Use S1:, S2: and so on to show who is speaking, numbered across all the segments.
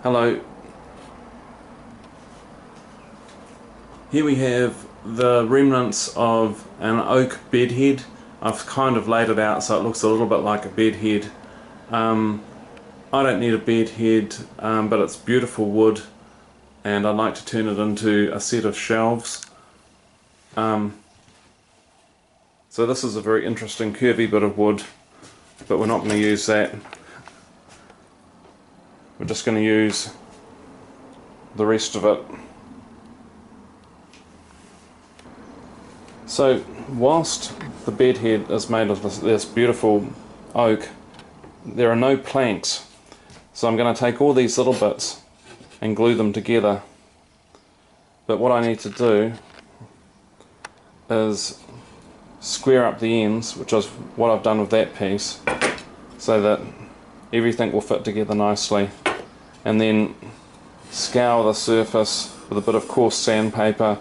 S1: Hello. Here we have the remnants of an oak bedhead. I've kind of laid it out so it looks a little bit like a bedhead. I don't need a bedhead, but it's beautiful wood and I'd like to turn it into a set of shelves. So this is a very interesting curvy bit of wood, but we're not going to use that. We're just going to use the rest of it. So whilst the bedhead is made of this beautiful oak, there are no planks. So I'm going to take all these little bits and glue them together. But what I need to do is square up the ends, which is what I've done with that piece, so that everything will fit together nicely, and then scour the surface with a bit of coarse sandpaper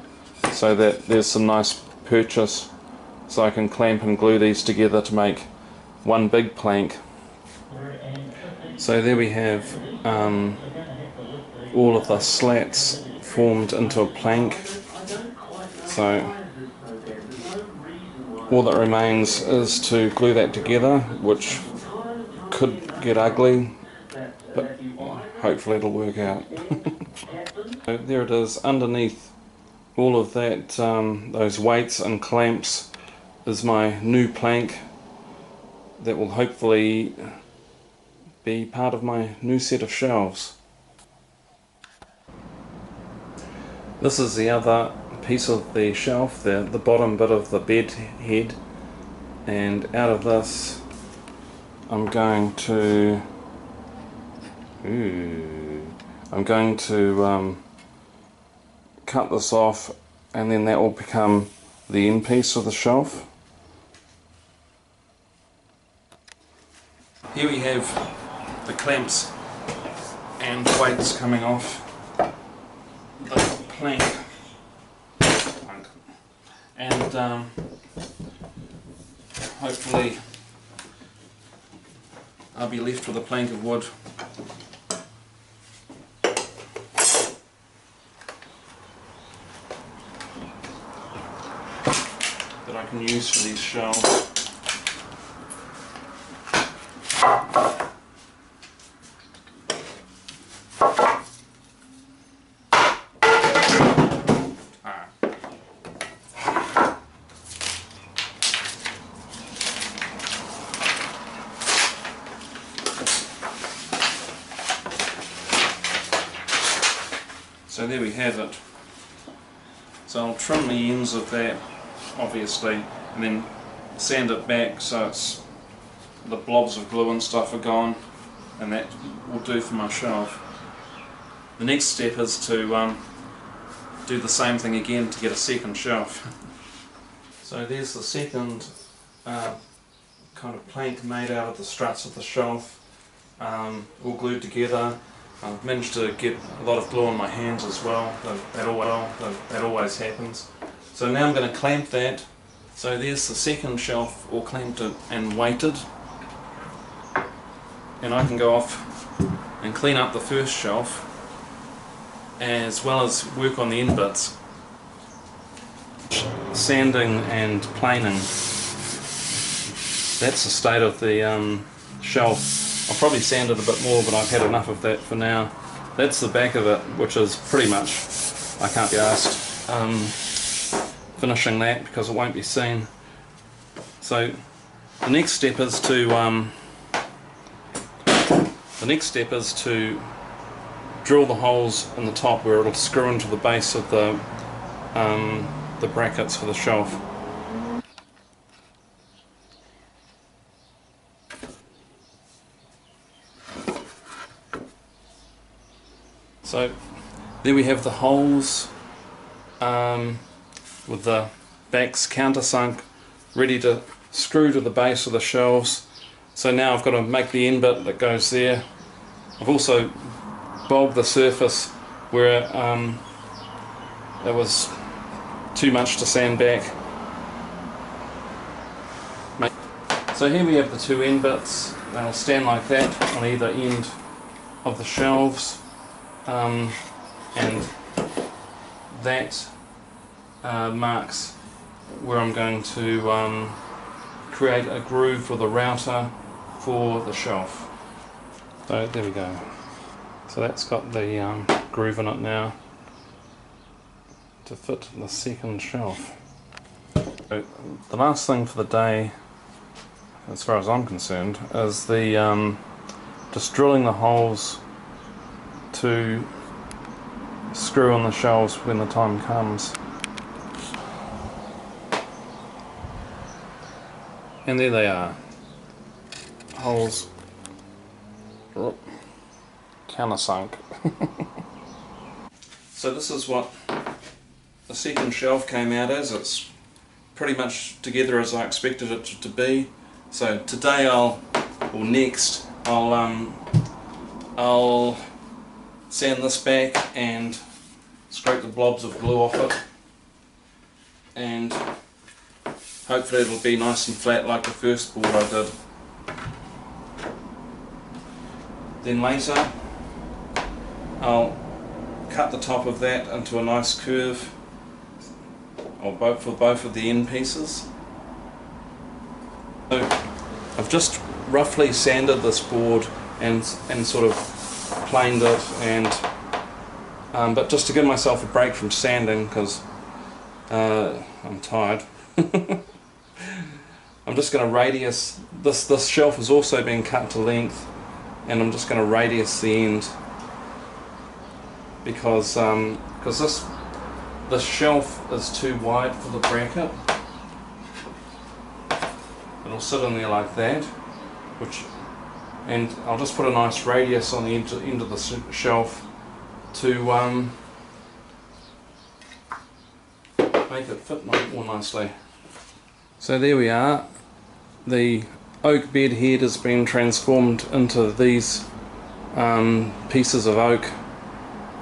S1: so that there's some nice purchase, so I can clamp and glue these together to make one big plank. So there we have all of the slats formed into a plank. So all that remains is to glue that together, which could get ugly, but hopefully it'll work out. So there it is. Underneath all of that, those weights and clamps, is my new plank that will hopefully be part of my new set of shelves. This is the other piece of the shelf, the bottom bit of the bed head, and out of this I'm going to cut this off, and then that will become the end piece of the shelf. Here we have the clamps and weights coming off the plank, and hopefully I'll be left with a plank of wood that I can use for these shelves. So there we have it. So I'll trim the ends of that, obviously, and then sand it back so it's the blobs of glue and stuff are gone, and that will do for my shelf. The next step is to do the same thing again to get a second shelf. So there's the second kind of plank made out of the struts of the shelf, all glued together. I've managed to get a lot of glue on my hands as well. That always happens. So now I'm going to clamp that. So there's the second shelf all clamped and weighted, and I can go off and clean up the first shelf as well as work on the end bits. Sanding and planing. That's the state of the shelf. I'll probably sand it a bit more, but I've had enough of that for now. That's the back of it, which is pretty much, I can't be asked finishing that because it won't be seen. So the next step is to drill the holes in the top where it'll screw into the base of the brackets for the shelf. So there we have the holes with the backs countersunk, ready to screw to the base of the shelves. So now I've got to make the end bit that goes there. I've also bogged the surface where it was too much to sand back. So here we have the two end bits. They'll stand like that on either end of the shelves. and that marks where I'm going to create a groove for the router for the shelf. So there we go. So that's got the groove in it now to fit the second shelf. So the last thing for the day, as far as I'm concerned, is the just drilling the holes to screw on the shelves when the time comes. And there they are, holes countersunk. So this is what the second shelf came out as. It's pretty much together as I expected it to be. So today next I'll sand this back and scrape the blobs of glue off it, and hopefully it'll be nice and flat like the first board I did. Then later I'll cut the top of that into a nice curve for both of the end pieces. So I've just roughly sanded this board and sort of planed it, and but just to give myself a break from sanding because I'm tired. I'm just going to radius this shelf is also being cut to length, and I'm just going to radius the end because this shelf is too wide for the bracket. It'll sit in there like that, and I'll just put a nice radius on the end of the shelf to make it fit more nicely. So there we are. The oak bed head has been transformed into these pieces of oak,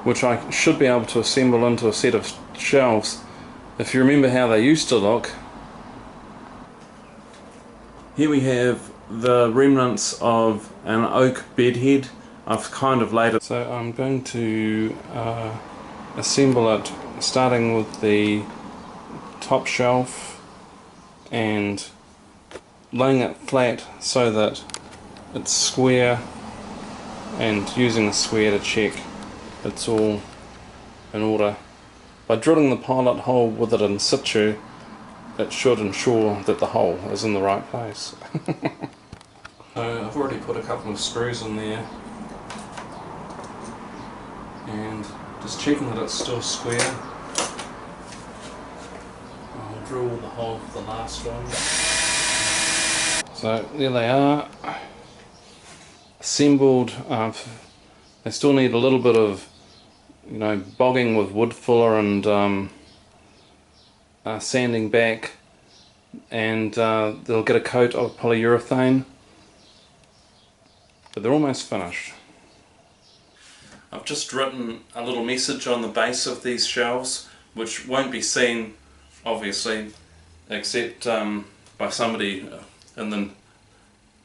S1: which I should be able to assemble into a set of shelves. If you remember how they used to look, here we have the remnants of an oak bed head. I've kind of laid it. So I'm going to assemble it, starting with the top shelf and laying it flat so that it's square, and using a square to check it's all in order. By drilling the pilot hole with it in situ, it should ensure that the hole is in the right place. So I've already put a couple of screws in there, and just checking that it's still square. I'll drill the hole for the last one. So there they are, assembled. They still need a little bit of, bogging with wood filler and sanding back, and they'll get a coat of polyurethane, but they're almost finished. I've just written a little message on the base of these shelves, which won't be seen obviously except by somebody in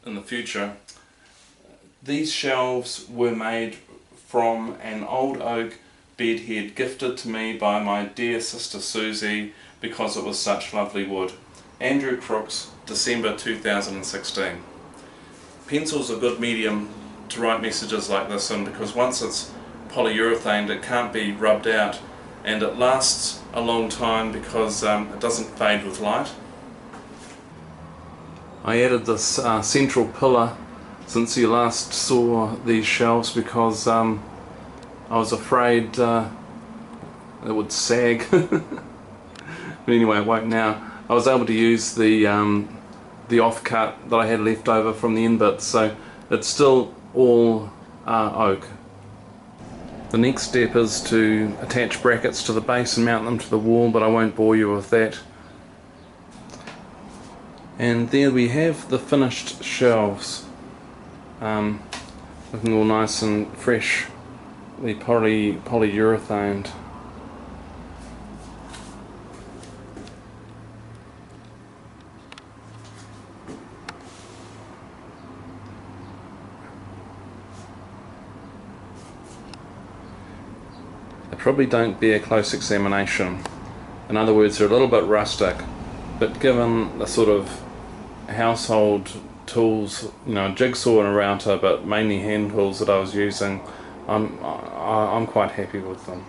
S1: the future. These shelves were made from an old oak bed head gifted to me by my dear sister Susie because it was such lovely wood. Andrew Crooks, December 2016. Pencil's a good medium to write messages like this in, because once it's polyurethaned it can't be rubbed out, and it lasts a long time because it doesn't fade with light. I added this central pillar since you last saw these shelves because I was afraid it would sag. But anyway, it won't now. I was able to use the offcut that I had left over from the end bits, so it's still all oak. The next step is to attach brackets to the base and mount them to the wall, but I won't bore you with that. And there we have the finished shelves, looking all nice and fresh, the polyurethaned. They probably don't bear close examination. In other words, they're a little bit rustic, but given the sort of household tools, a jigsaw and a router, but mainly hand tools that I was using, I'm quite happy with them.